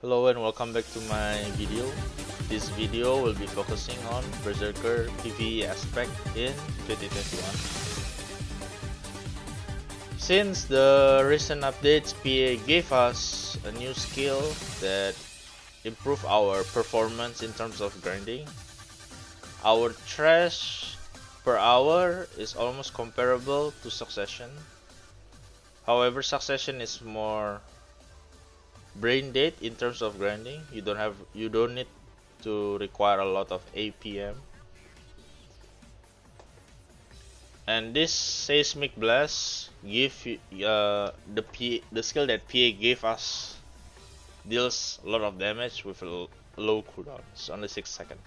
Hello and welcome back to my video. This video will be focusing on Berserker PvE aspect in 2021. Since the recent updates, PA gave us a new skill that improve our performance in terms of grinding. Our trash per hour is almost comparable to Succession. However, Succession is more brain dead in terms of grinding. You don't need to require a lot of APM. And this seismic blast give you the skill that PA gave us deals a lot of damage with a low cooldown. It's only 6 seconds.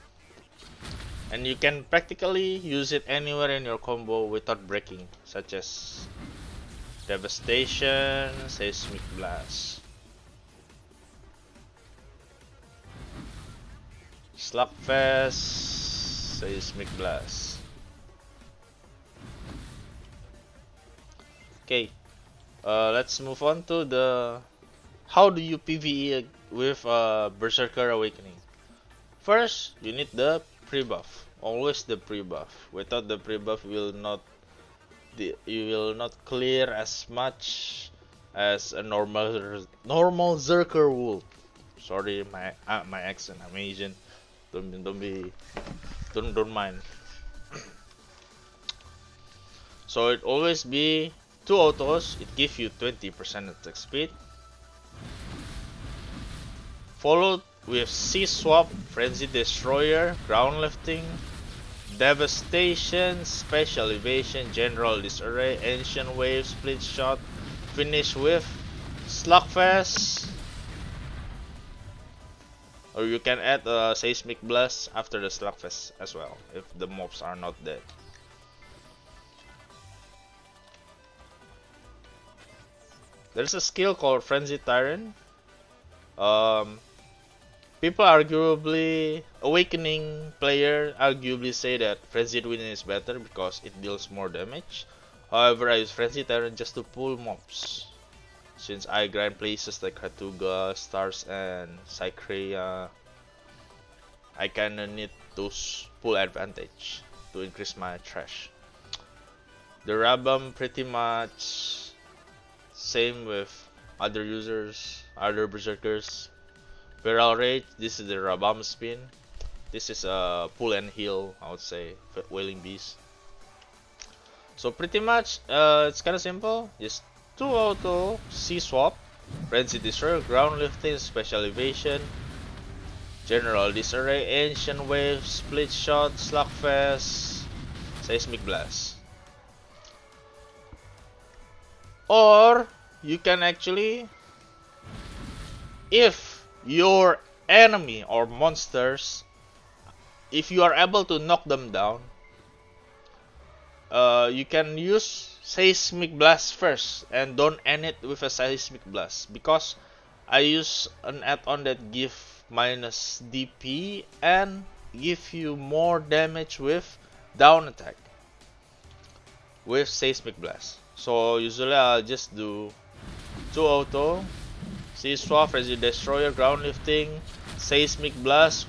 And you can practically use it anywhere in your combo without breaking, such as Devastation, Seismic Blast. Slugfest, Seismic Blast. Okay, let's move on to the how do you PvE with Berserker Awakening. First, you need the pre-buff. Always the pre-buff. Without the pre-buff, you will not clear as much as a normal Zerker would. Sorry, my accent. I'm Asian. Don't mind. So it always be 2 autos. It gives you 20% attack speed. Followed with C swap, Frenzy Destroyer, Ground Lifting, Devastation, Special Evasion, General Disarray, Ancient Wave, Split Shot. Finish with Slugfest. Or you can add a Seismic Blast after the Slugfest as well, if the mobs are not dead. There's a skill called Frenzy Tyrant. People Awakening player arguably say that Frenzied Wind is better because it deals more damage. However, I use Frenzy Tyrant just to pull mobs. Since I grind places like Hatuga, Stars, and Psychrea, I kinda need those pull advantage to increase my trash. The Rabam pretty much same with other users, other Berserkers. Viral Rage, this is the Rabam spin. This is a pull and heal, I would say, Wailing Beast. So pretty much, it's kinda simple. Just 2 auto, C swap, Frenzy Destroyer, Ground Lifting, Special Evasion, General Disarray, Ancient Wave, Split Shot, Slugfest, Seismic Blast. Or you can actually, if your enemy or monsters, if you are able to knock them down, you can use Seismic Blast first and don't end it with a Seismic Blast, because I use an add-on that give minus DP and give you more damage with down attack with Seismic Blast. So usually I'll just do 2 auto, C swap, Frenzy Destroyer, Ground Lifting, Seismic Blast,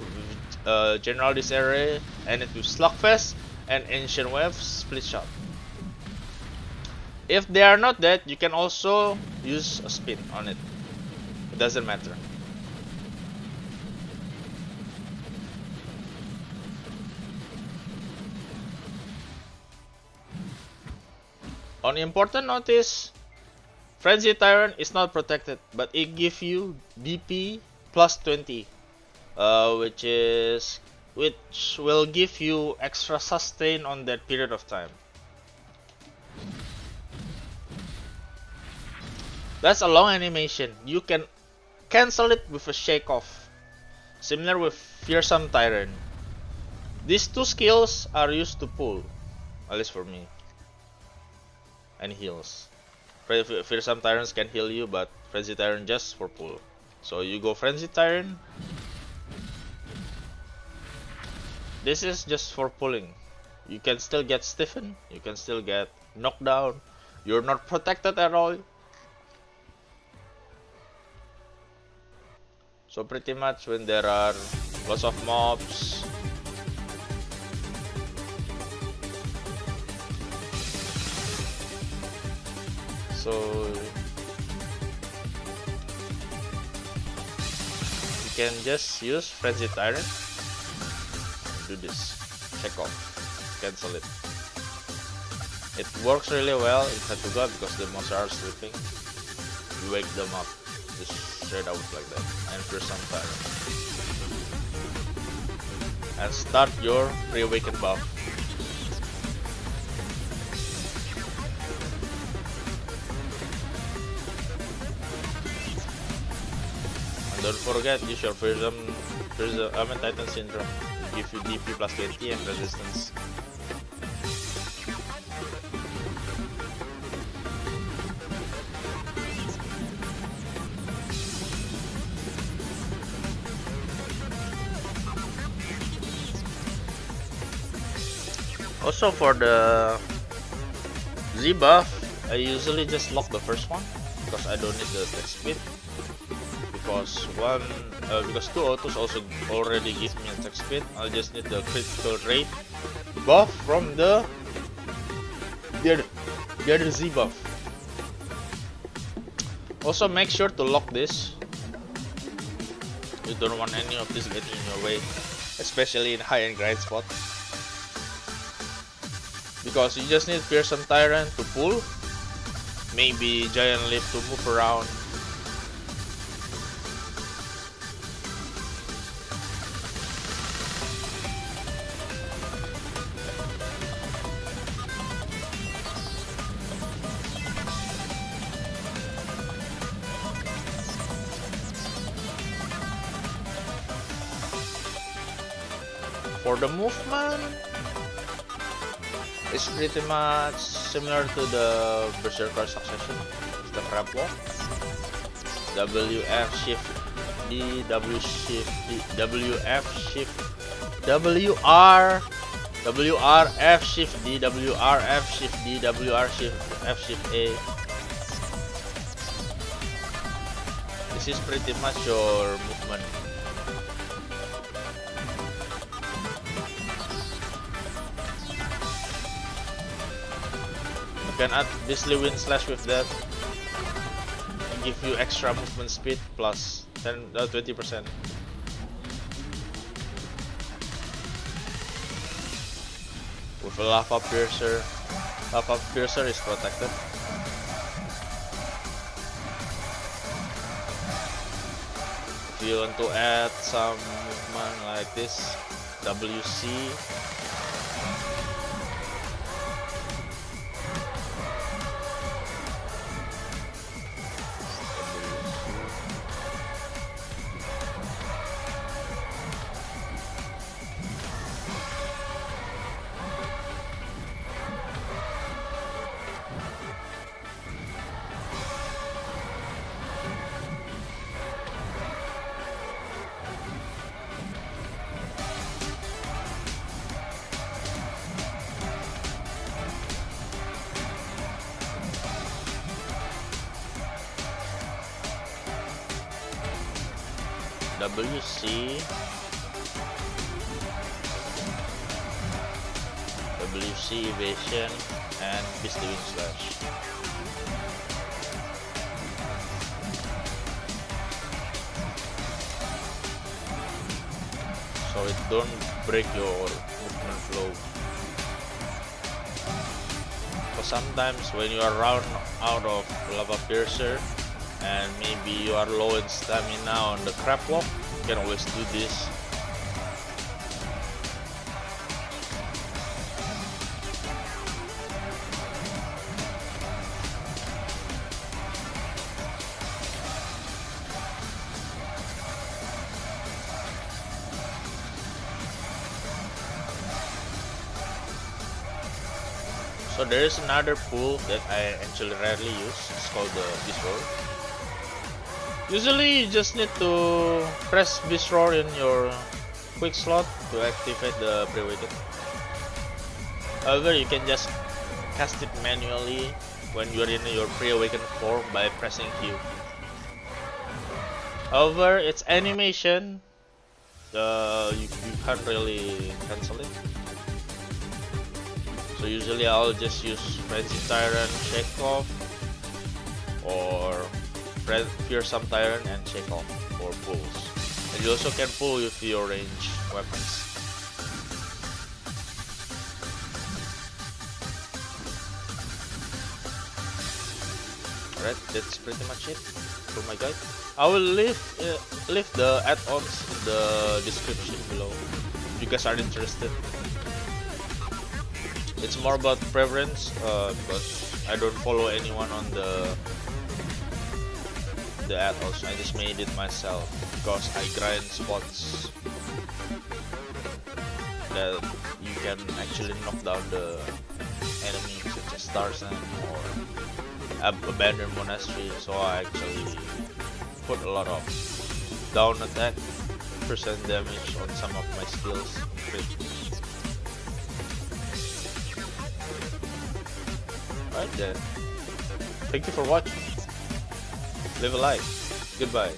General Disarray, and it with Slugfest and Ancient Wave, Split Shot. If they are not dead, you can also use a spin on it. It doesn't matter. On important notice, Frenzy Tyrant is not protected, but it gives you DP plus 20, which will give you extra sustain on that period of time. That's a long animation. You can cancel it with a shake off, similar with Fearsome Tyrant. These 2 skills are used to pull, at least for me, and heals. Fearsome Tyrants can heal you, but Frenzy Tyrant just for pull. So you go Frenzy Tyrant. This is just for pulling. You can still get stiffened, you can still get knocked down. You're not protected at all. So pretty much when there are lots of mobs, so you can just use Frenzy Tyrant. Do this, check off, cancel it. It works really well in Katuga because the monsters are sleeping. You wake them up, just straight out like that, and first some Tyrant. And start your pre-awaken buff. And don't forget, use your Titan Syndrome. Give you DP plus 20 and resistance. Also for the Z buff, I usually just lock the first one because I don't need the attack speed. Because two autos also already give me attack speed. I just need the critical rate buff from the other Z buff. Also make sure to lock this. You don't want any of this getting in your way, especially in high-end grind spot. Because you just need Fearsome Tyrant to pull, maybe Giant Leap to move around. For the movement, it's pretty much similar to the Berserker Succession. It's the crab walk, WF shift D, W shift D, WF shift WR, WR F shift D, WR F shift D, WR shift F shift A. This is pretty much your movement. You can add Beastly Wind Slash with that, give you extra movement speed plus 20%. With a Lava Piercer is protected. If you want to add some movement like this, WC. WC evasion and Beastly Wind Slash. So it don't break your movement flow. Because sometimes when you are run out of Lava Piercer and maybe you are low in stamina on the crab walk, you can always do this. So there is another pull that I actually rarely use. It's called the Beast Roar. Usually you just need to press Beast Roar in your quick slot to activate the pre-awaken. However, you can just cast it manually when you're in your pre-awaken form by pressing Q. However, its animation, you can't really cancel it. So usually I'll just use Frenzy Tyrant, Shake Off, or Fearsome Tyrant and Shake Off for pulls. And you also can pull with your range weapons. Alright, that's pretty much it for my guide. I will leave the add-ons in the description below if you guys are interested. It's more about preference because I don't follow anyone on the add-ons. I just made it myself because I grind spots that you can actually knock down the enemies such as Tarzan or Abandoned Monastery, so I actually put a lot of down attack, percent damage on some of my skills. Alright then, thank you for watching, live a life, goodbye.